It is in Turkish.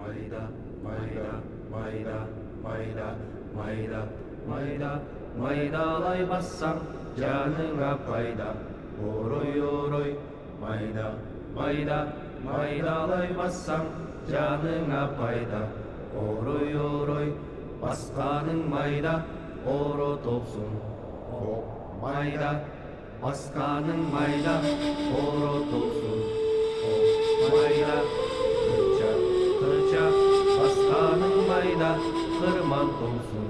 mayda, mayda, mayda, mayda, mayda, mayda, maydalay bassam canına fayda. Oroy oroy, mayda, mayda, maydalay bassam canına fayda. Oroy oroy, baskanın mayda, oro topsun. O mayda, baskanın mayda, oro topsun. O mayda, kırça, kırça, baskanın mayda, kırman topsun.